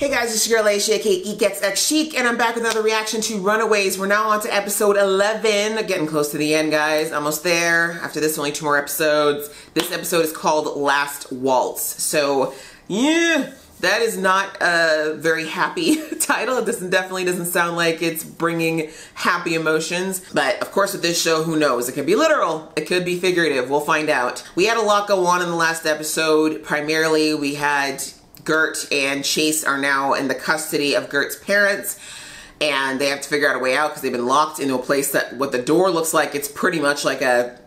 Hey guys, it's your girl Asia, aka geekxxchic, and I'm back with another reaction to Runaways. We're now on to episode 11. Getting close to the end, guys. Almost there. After this, only 2 more episodes. This episode is called Last Waltz. So, yeah, that is not a very happy title. It definitely doesn't sound like it's bringing happy emotions. But, of course, with this show, who knows? It could be literal. It could be figurative. We'll find out. We had a lot go on in the last episode. Primarily, we had Gert and Chase are now in the custody of Gert's parents, and they have to figure out a way out because they've been locked into a place that what the door looks like it's pretty much like a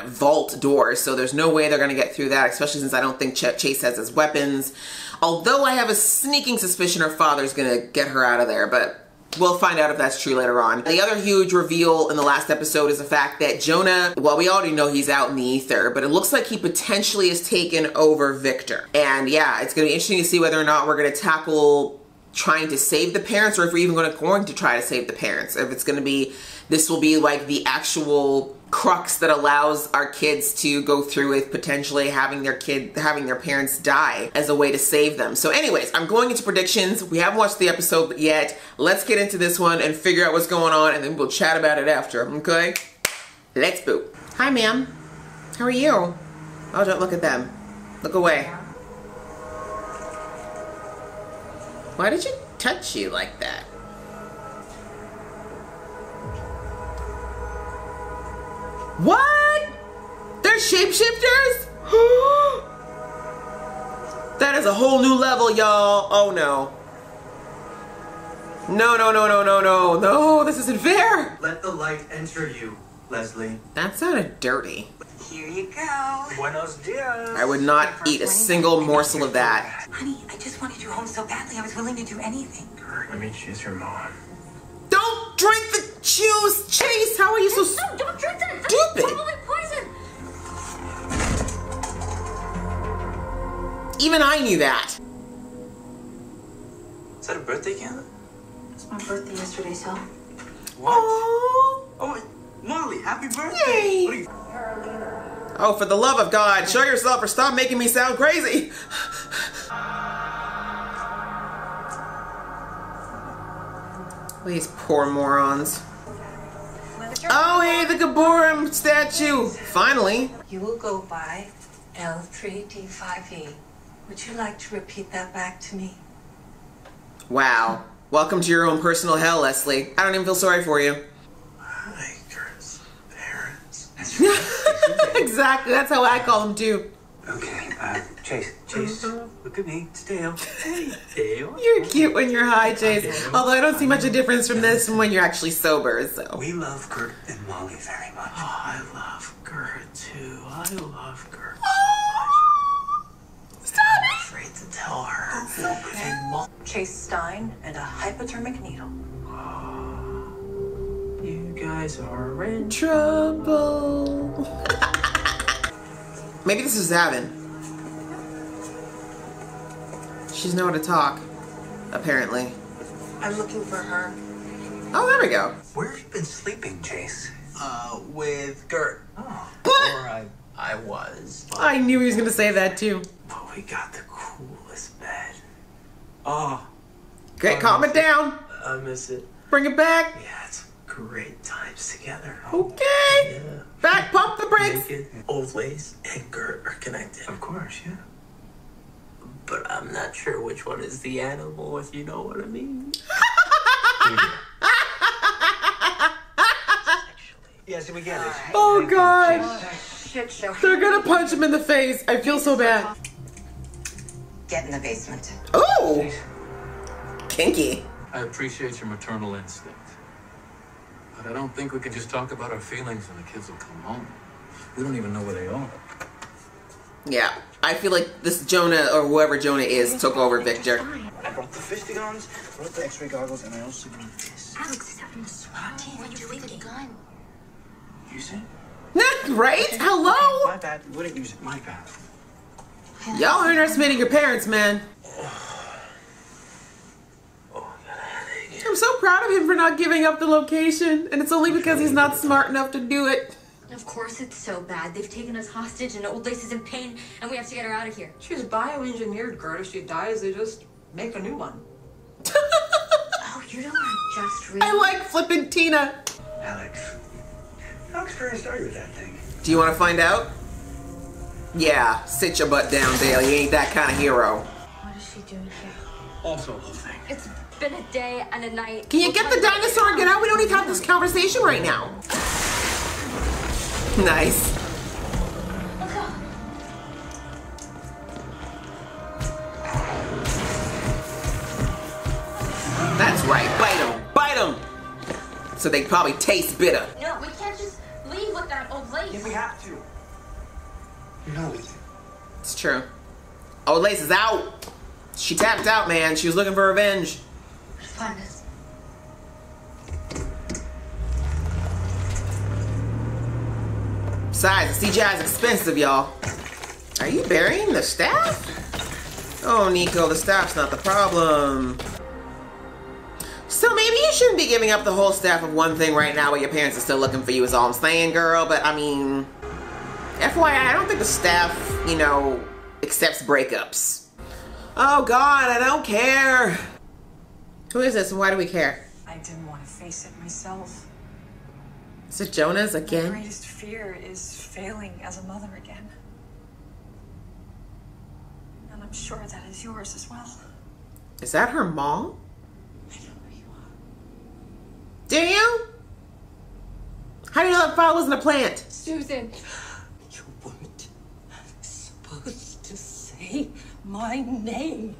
vault door, so there's no way they're going to get through that, especially since I don't think Chase has his weapons. Although I have a sneaking suspicion her father's going to get her out of there, but we'll find out if that's true later on. The other huge reveal in the last episode is the fact that Jonah, well, we already know he's out in the ether, but it looks like he potentially has taken over Victor. And yeah, it's going to be interesting to see whether or not we're going to tackle trying to save the parents, or if we're even going to try to save the parents. If it's going to be, this will be like the actual crux that allows our kids to go through with potentially having their parents die as a way to save them. So anyways, I'm going into predictions. We haven't watched the episode yet. Let's get into this one and figure out what's going on, and then we'll chat about it after, okay? Let's boot. Hi, ma'am. How are you? Oh, don't look at them. Look away. Why did you touch you like that? What? They're shapeshifters? That is a whole new level, y'all. Oh no. No, no, no, no, no, no. No, this isn't fair. Let the light enter you, Leslie. That sounded dirty. Here you go. Buenos dias. I would not eat a single morsel of that. Honey, I just wanted you home so badly. I was willing to do anything. Let me choose your mom. Don't drink the juice, Chase. How are you so No, don't drink that. stupid? It's probably poison. Even I knew that. Is that a birthday candle? It's my birthday yesterday, so. What? Oh, Oh, Molly, happy birthday! yay. What are you? Oh, for the love of God, show yourself or stop making me sound crazy. These poor morons. Oh, hey, the Gaborum statue. Finally. You will go by L3D5E. Would you like to repeat that back to me? Wow. Welcome to your own personal hell, Leslie. I don't even feel sorry for you. Hi, Gert's parents. Exactly. That's how I call them, too. Okay, Chase, look at me. It's Dale. Hey, Dale. You're cute when you're high, Chase. Although I don't see much of a difference from this from when you're actually sober, so. We love Gert and Molly very much. Oh, I love Gert, too. I love Gert so much. Stop I'm it! afraid to tell her. And Chase Stein and a hypodermic needle. you guys are in Trouble. Maybe this is Zavin. She's know how to talk, apparently. I'm looking for her. Oh, there we go. Where have you been sleeping, Chase? With Gert. Oh. Or I was. I knew he was going to say that, too. But we got the coolest bed. Oh. Great, calm it down. I miss it. Bring it back. We had some great times together. Okay. Yeah. Back, pump the brakes. Naked, Always and Gert are connected. Of course, yeah. But I'm not sure which one is the animal, if you know what I mean. Yes, we get it. Oh, God. Shit show. They're going to punch him in the face. I feel so bad. Get in the basement. Oh. Kinky. I appreciate your maternal instinct. But I don't think we can just talk about our feelings and the kids will come home. We don't even know where they are. Yeah. I feel like this Jonah, or whoever Jonah is, took over Victor. I brought the fistigons, brought the x-ray goggles, and I also brought this. Alex is having a SWAT team. What are you thinking? Gun. Use it? Right? Hello? My bad. We wouldn't use it. My bad. Y'all are underestimating your parents, man. I'm so proud of him for not giving up the location, and it's only because he's not smart enough to do it. Of course it's so bad. They've taken us hostage and old Lace is in pain and we have to get her out of here. She's bioengineered, Gert. If she dies, they just Make a new one. Oh, you know what I just read? I like flipping Tina. Alex, how experienced are you with that thing? Do you want to find out? Yeah, sit your butt down, Dale. You ain't that kind of hero. What is she doing here? Also a whole thing. It's been a day and a night. Can you get the dinosaur and get out? We don't need to have this conversation right now. Nice. Let's go. That's right. Bite them. Bite them. So they probably taste bitter. No, we can't just leave with that old lady. Yeah, we have to. You know we do. It's true. Old Lace is out. She tapped out, man. She was looking for revenge. Let's find us. Besides, the CGI is expensive, y'all. Are you burying the staff? Oh, Nico, the staff's not the problem. So maybe you shouldn't be giving up the whole staff of one thing right now while your parents are still looking for you is all I'm saying, girl. But I mean, FYI, I don't think the staff, you know, accepts breakups. Oh God, I don't care. Who is this and why do we care? I didn't want to face it myself. Is it Jonah's My again? greatest fear is failing as a mother again. And I'm sure that is yours as well. Is that her mom? I know who you are. Do you? How do you know that file wasn't a plant? Susan, you weren't supposed to say my name.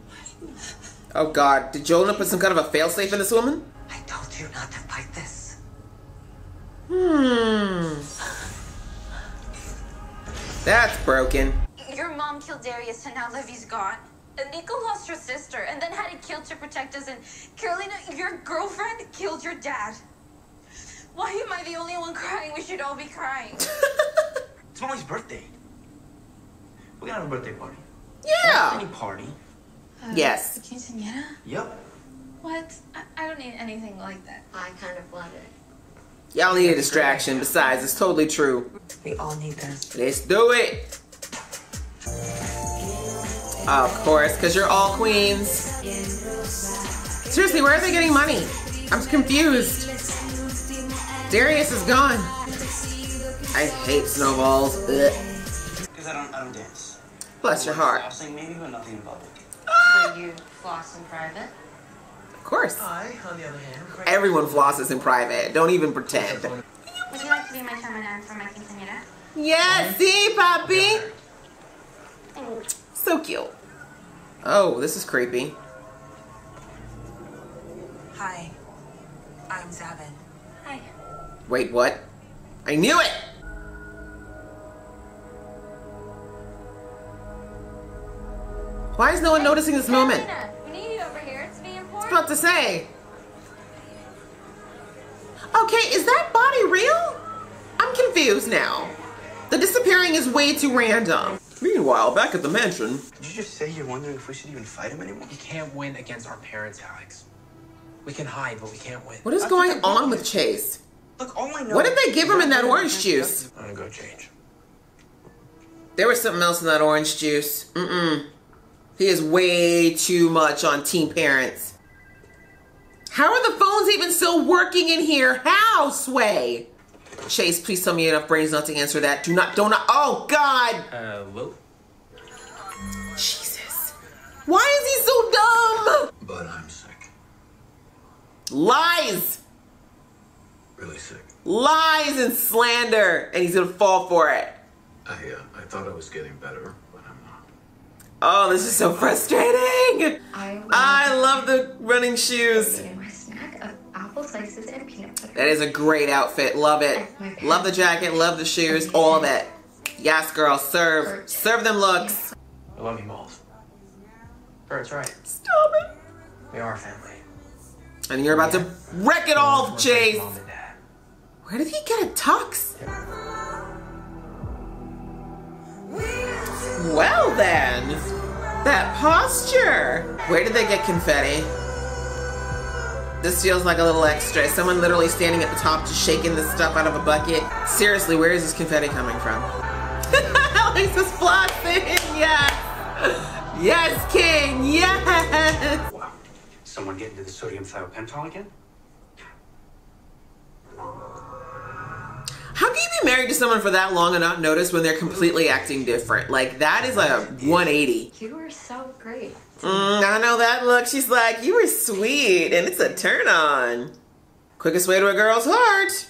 Oh God, did Jonah put some kind of a failsafe in this woman? I told you not to fight this. That's broken. Your mom killed Darius and now Livy's gone. And Nico lost her sister and then had it killed to protect us. And Carolina, your girlfriend, killed your dad. Why am I the only one crying? We should all be crying. It's Molly's birthday. We're gonna have a birthday party. Yeah. Any party. Yes. Quinceañera? Yep. What? I don't need anything like that. I kind of want it. Y'all need a distraction. Besides, it's totally true. We all need this. Let's do it. Of course, because you're all queens. Seriously, where are they getting money? I'm confused. Darius is gone. I hate snowballs. Ugh. Because I don't dance. Bless your heart. Flossing maybe, but nothing in public. So you floss in private? Of course. I, on the other hand, Everyone flosses in private. Don't even pretend. Would you like to be my chairman for my quinceañera? Yes, see, Poppy. So cute. Oh, this is creepy. Hi, I'm Zavin. Hi. Wait, what? I knew it! Why is no one noticing this moment? Carolina, we need you over here. It's being I was important. about to say. Okay, is that body real? I'm confused now. The disappearing is way too random. Meanwhile, back at the mansion. Did you just say you're wondering if we should even fight him anymore? We can't win against our parents, Alex. We can hide, but we can't win. What is going on with Chase? Look, all I know. What did they give him in that orange juice? I'm gonna go change. There was something else in that orange juice. He is way too much on teen parents. How are the phones even still working in here? How, Sway? Chase, please tell me you have enough brains not to answer that. Do not, oh God! Hello? Jesus. Why is he so dumb? But I'm sick. Lies! Really sick. Lies and slander! And he's gonna fall for it. I thought I was getting better, but I'm not. Oh, this is so frustrating! I love the running shoes. My snack of apple slices and peanut butter. That is a great outfit. Love it. Love the jacket, love the shoes, all of it. Yes, girl, serve. Serve them looks. I love you, Malls. Bert's right. Stop it. We are family. And you're about to wreck it all, Chase. Mom and Dad. Where did he get a tux? Well then, that posture. Where did they get confetti? This feels like a little extra. Someone literally standing at the top just shaking this stuff out of a bucket. Seriously, where is this confetti coming from? Alex is flossing, yes. Yes, King, yes! Wow. Someone get into the sodium thiopental again? How can you be married to someone for that long and not notice when they're completely acting different? Like, that is a 180. You were so great. I know that look. She's like, you were sweet, and it's a turn on. Quickest way to a girl's heart.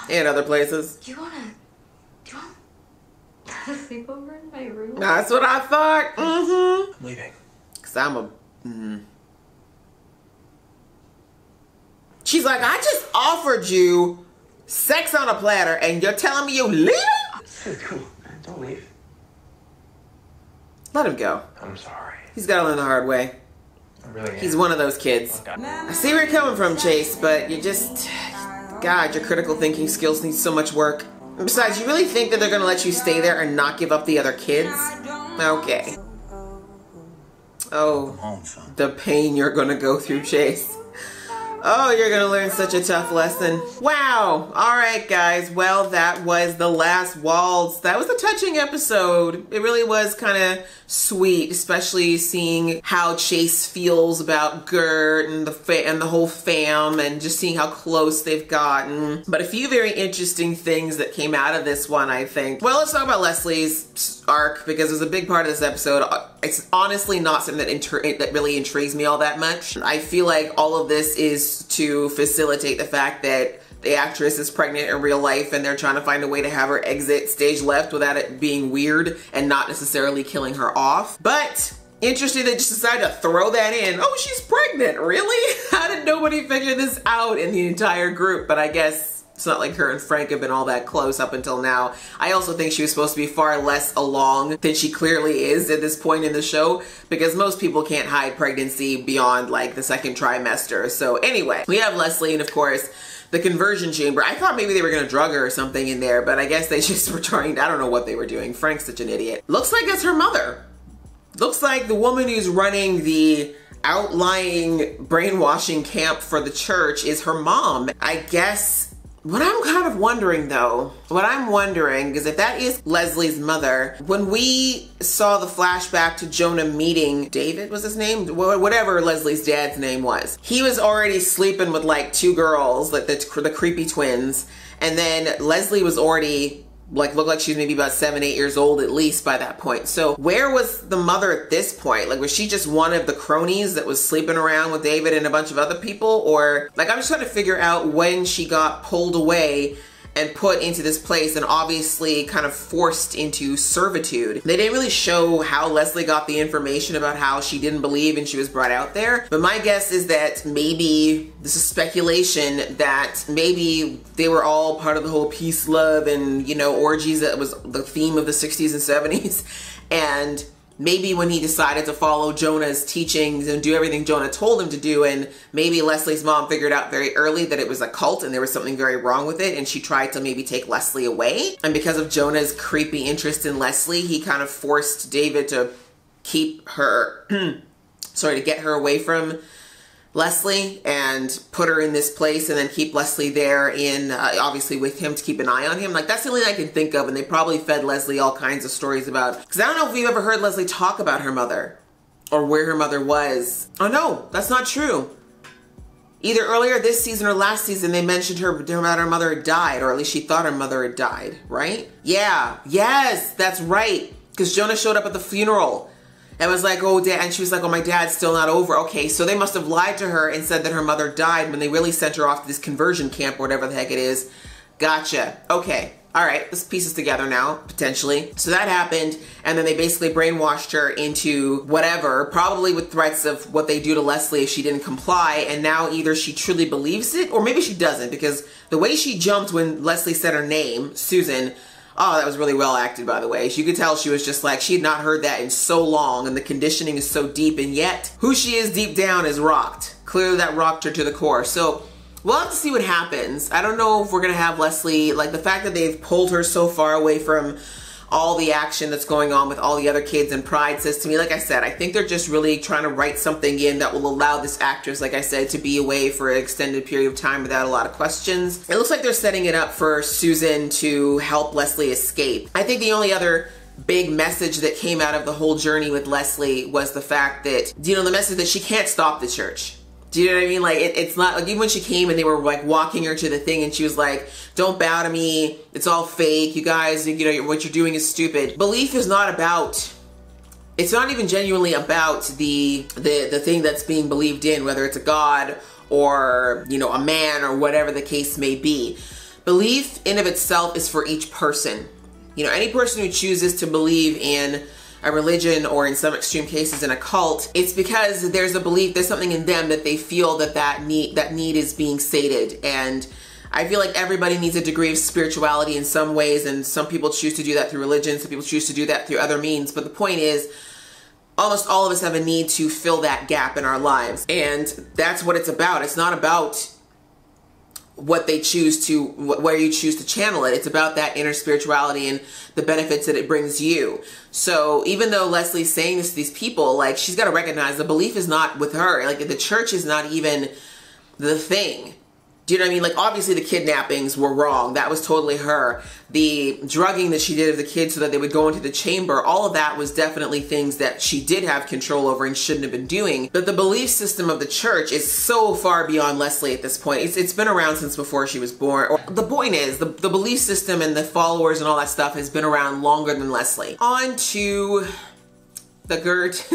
And other places. Do you want to have a sleepover in my room? That's what I thought. I'm leaving. Because I'm a... She's like, I just offered you sex on a platter, and you're telling me you're leaving? Come on, man. Don't leave. Let him go. I'm sorry. He's got to learn the hard way. I really am. He's one of those kids. I see where you're coming from, Chase, but you just... God, your critical thinking skills need so much work. And besides, you really think that they're going to let you stay there and not give up the other kids? Okay. Oh, Come home, son. the pain you're going to go through, Chase. Oh, you're going to learn such a tough lesson. Wow. All right, guys. Well, that was the last Waltz. That was a touching episode. It really was kind of sweet, especially seeing how Chase feels about Gert and the whole fam, and just seeing how close they've gotten. But a few very interesting things that came out of this one, I think. Well, let's talk about Leslie's arc, because it was a big part of this episode. It's honestly not something that really intrigues me all that much. I feel like all of this is to facilitate the fact that the actress is pregnant in real life, and they're trying to find a way to have her exit stage left without it being weird and not necessarily killing her off. But interesting they just decided to throw that in. Oh, she's pregnant, really? How did nobody figure this out in the entire group? But I guess it's not like her and Frank have been all that close up until now. I also think she was supposed to be far less along than she clearly is at this point in the show, because most people can't hide pregnancy beyond like the second trimester. So anyway, we have Leslie, and of course, the conversion chamber. I thought maybe they were gonna drug her or something in there, but I guess they just were trying to, I don't know what they were doing. Frank's such an idiot. Looks like it's her mother. Looks like the woman who's running the outlying brainwashing camp for the church is her mom. I guess. What I'm kind of wondering though, is if that is Leslie's mother, when we saw the flashback to Jonah meeting David, was his name? Whatever Leslie's dad's name was. He was already sleeping with like two girls, like the creepy twins. And then Leslie was already like, looked like she was maybe about 7, 8 years old at least by that point. So where was the mother at this point? Like, was she just one of the cronies that was sleeping around with David and a bunch of other people? Or like, I'm just trying to figure out when she got pulled away and put into this place and obviously kind of forced into servitude. They didn't really show how Leslie got the information about how she didn't believe and she was brought out there. But my guess is that maybe, this is speculation, that maybe they were all part of the whole peace, love, and, you know, orgies that was the theme of the 60s and 70s. And maybe when he decided to follow Jonah's teachings and do everything Jonah told him to do, and maybe Leslie's mom figured out very early that it was a cult and there was something very wrong with it, and she tried to maybe take Leslie away. And because of Jonah's creepy interest in Leslie, he kind of forced David to keep her, sorry, to get her away from Leslie and put her in this place, and then keep Leslie there in, obviously with him, to keep an eye on him. Like, that's the only thing I can think of, and they probably fed Leslie all kinds of stories about, because I don't know if we've ever heard Leslie talk about her mother or where her mother was. Oh no, that's not true. Either earlier this season or last season, they mentioned her mother had died, or at least she thought her mother had died, right? Yeah, yes, that's right, because Jonah showed up at the funeral and was like, oh, Dad, and she was like, oh, my dad's still not over. Okay, so they must have lied to her and said that her mother died when they really sent her off to this conversion camp or whatever the heck it is. Gotcha. Okay. All right, this pieces together now, potentially. So that happened, and then they basically brainwashed her into whatever, probably with threats of what they do to Leslie if she didn't comply, and now either she truly believes it, or maybe she doesn't, because the way she jumped when Leslie said her name, Susan, oh, that was really well acted, by the way. You could tell she was just like, she had not heard that in so long, and the conditioning is so deep, and yet who she is deep down is rocked. Clearly that rocked her to the core. So we'll have to see what happens. I don't know if we're gonna have Leslie, like the fact that they've pulled her so far away from all the action that's going on with all the other kids, and Pride says to me, like I said, I think they're just really trying to write something in that will allow this actress, like I said, to be away for an extended period of time without a lot of questions. It looks like they're setting it up for Susan to help Leslie escape. I think the only other big message that came out of the whole journey with Leslie was the fact that, you know, the message that she can't stop the church. Do you know what I mean? Like, it's not like, even when she came and they were like walking her to the thing and she was like, don't bow to me, it's all fake, you guys, you know, what you're doing is stupid. Belief is not about, it's not even genuinely about the thing that's being believed in, whether it's a God or, you know, a man or whatever the case may be. Belief in of itself is for each person. You know, any person who chooses to believe in a religion, or in some extreme cases in a cult, it's because there's a belief, there's something in them that they feel that need is being sated. And I feel like everybody needs a degree of spirituality in some ways, and some people choose to do that through religion, some people choose to do that through other means. But the point is, almost all of us have a need to fill that gap in our lives. And that's what it's about. It's not about what they choose to, where you choose to channel it. It's about that inner spirituality and the benefits that it brings you. So even though Leslie's saying this to these people, like, she's got to recognize the belief is not with her. Like, the church is not even the thing. Do you know what I mean? Like, obviously the kidnappings were wrong. That was totally her. The drugging that she did of the kids so that they would go into the chamber, all of that was definitely things that she did have control over and shouldn't have been doing. But the belief system of the church is so far beyond Leslie at this point. It's been around since before she was born. The point is, the belief system and the followers and all that stuff has been around longer than Leslie. On to the Gert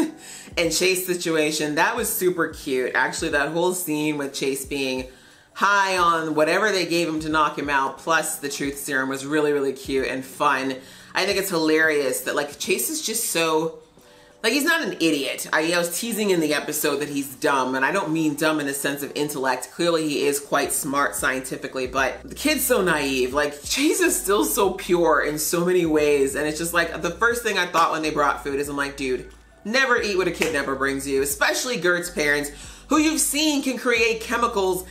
and Chase situation. That was super cute. Actually, that whole scene with Chase being high on whatever they gave him to knock him out, plus the truth serum, was really, really cute and fun. I think it's hilarious that, like, Chase is just so, like, he's not an idiot. I was teasing in the episode that he's dumb, and I don't mean dumb in the sense of intellect. Clearly he is quite smart scientifically, but the kid's so naive. Like, Chase is still so pure in so many ways, and it's just like, the first thing I thought when they brought food is, I'm like, dude, never eat what a kidnapper brings you, especially Gert's parents, who you've seen can create chemicals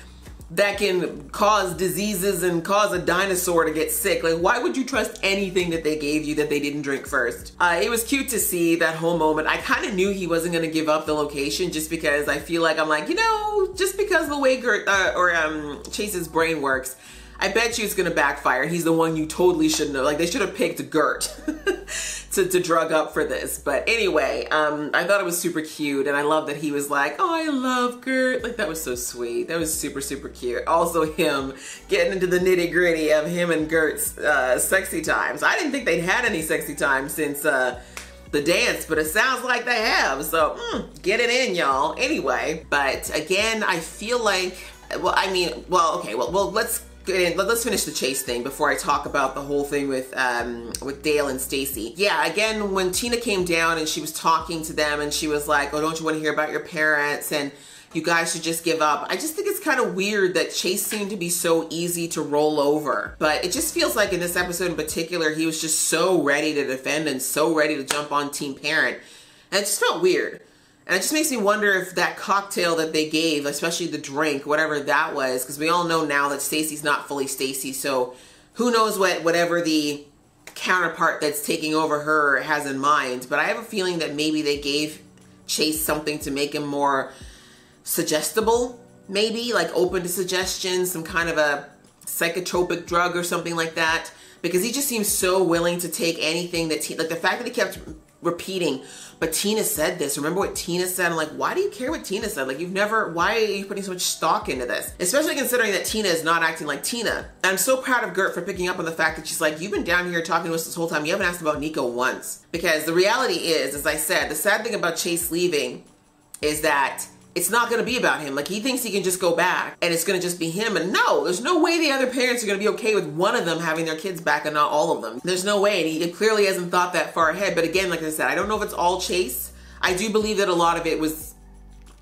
that can cause diseases and cause a dinosaur to get sick. Like, why would you trust anything that they gave you that they didn't drink first? It was cute to see that whole moment. I kind of knew he wasn't going to give up the location, just because I feel like, I'm like, you know, just because of the way Chase's brain works, I bet you it's going to backfire. He's the one you totally shouldn't have. Like, they should have picked Gert to drug up for this. But anyway, I thought it was super cute, and I love that he was like, oh, I love Gert. Like, that was so sweet. That was super, super cute. Also him getting into the nitty gritty of him and Gert's sexy times. I didn't think they'd had any sexy times since the dance, but it sounds like they have. So get it in, y'all. Anyway, but again, I feel like, well, I mean, well, okay, well, let's finish the Chase thing before I talk about the whole thing with Dale and Stacy. Yeah, again, when Tina came down and she was talking to them and she was like, oh, don't you want to hear about your parents and you guys should just give up. I just think it's kind of weird that Chase seemed to be so easy to roll over. But it just feels like in this episode in particular, he was just so ready to defend and so ready to jump on Team Parent. And it just felt weird. And it just makes me wonder if that cocktail that they gave, especially the drink, whatever that was, because we all know now that Stacy's not fully Stacy, so who knows whatever the counterpart that's taking over her has in mind. But I have a feeling that maybe they gave Chase something to make him more suggestible, maybe, like open to suggestions, some kind of a psychotropic drug or something like that, because he just seems so willing to take anything that, like the fact that he kept repeating, but Tina said this. Remember what Tina said? I'm like, why do you care what Tina said? Like, why are you putting so much stock into this? Especially considering that Tina is not acting like Tina. And I'm so proud of Gert for picking up on the fact that she's like, you've been down here talking to us this whole time. You haven't asked about Nico once. Because the reality is, as I said, the sad thing about Chase leaving is that it's not going to be about him. Like, he thinks he can just go back and it's going to just be him. And no, there's no way the other parents are going to be okay with one of them having their kids back and not all of them. There's no way. And he clearly hasn't thought that far ahead. But again, like I said, I don't know if it's all Chase. I do believe that a lot of it was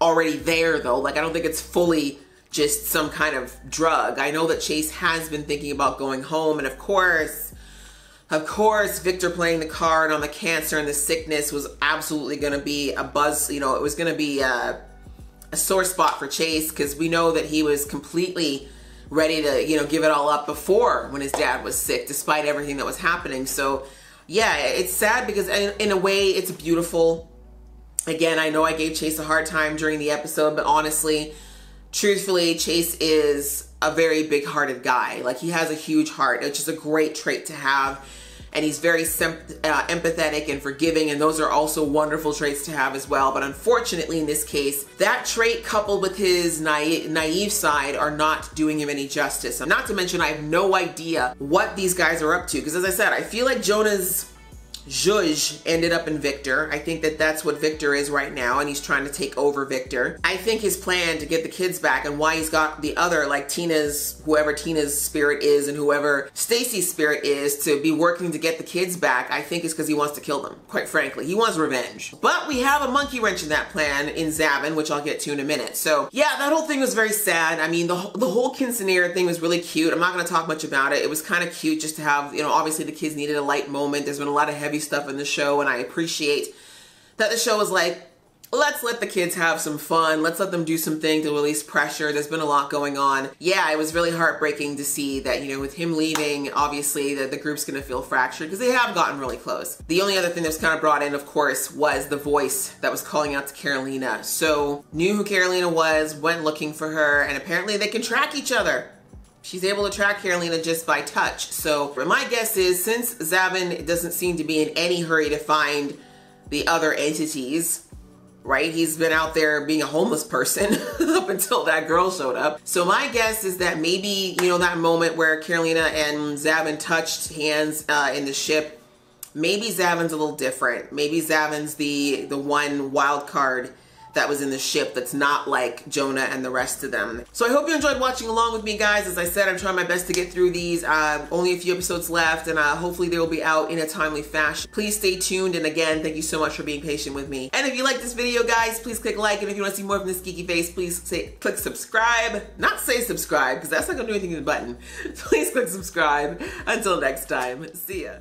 already there, though. Like, I don't think it's fully just some kind of drug. I know that Chase has been thinking about going home. And of course, Victor playing the card on the cancer and the sickness was absolutely going to be a buzz. You know, it was going to be a sore spot for Chase, because we know that he was completely ready to, you know, give it all up before when his dad was sick, despite everything that was happening. So yeah, it's sad because in a way it's beautiful. Again, I know I gave Chase a hard time during the episode, but honestly, truthfully, Chase is a very big-hearted guy. Like, he has a huge heart, which is a great trait to have. and he's very empathetic and forgiving, and those are also wonderful traits to have as well. But unfortunately, in this case, that trait coupled with his naive side are not doing him any justice. Not to mention, I have no idea what these guys are up to, because as I said, I feel like Jonah's Zhuzh ended up in Victor. I think that that's what Victor is right now, and he's trying to take over Victor. I think his plan to get the kids back and why he's got the other, like Tina's, whoever Tina's spirit is and whoever Stacy's spirit is, to be working to get the kids back, I think is because he wants to kill them, quite frankly. He wants revenge. But we have a monkey wrench in that plan in Zavin, which I'll get to in a minute. So yeah, that whole thing was very sad. I mean, the whole quinceanera thing was really cute. I'm not going to talk much about it. It was kind of cute just to have, you know, obviously the kids needed a light moment. There's been a lot of heavy stuff in the show, and I appreciate that the show was like, let's let the kids have some fun. Let's let them do something to release pressure. There's been a lot going on. Yeah, it was really heartbreaking to see that, you know, with him leaving, obviously that the group's gonna feel fractured because they have gotten really close. The only other thing that was kind of brought in, of course, was the voice that was calling out to Carolina. So knew who Carolina was, went looking for her, and apparently they can track each other. She's able to track Carolina just by touch. So my guess is, since Zavin doesn't seem to be in any hurry to find the other entities, right? He's been out there being a homeless person up until that girl showed up. So my guess is that maybe, you know, that moment where Carolina and Zavin touched hands in the ship, maybe Zavin's a little different. Maybe Zavin's the one wild card that was in the ship that's not like Jonah and the rest of them. So I hope you enjoyed watching along with me, guys. As I said, I'm trying my best to get through these. Only a few episodes left, and hopefully they will be out in a timely fashion. Please stay tuned, and again, thank you so much for being patient with me. And if you like this video, guys, please click like, and if you want to see more from this geeky face, please click subscribe. Not say subscribe, because that's not gonna do anything to the button. Please click subscribe. Until next time, see ya.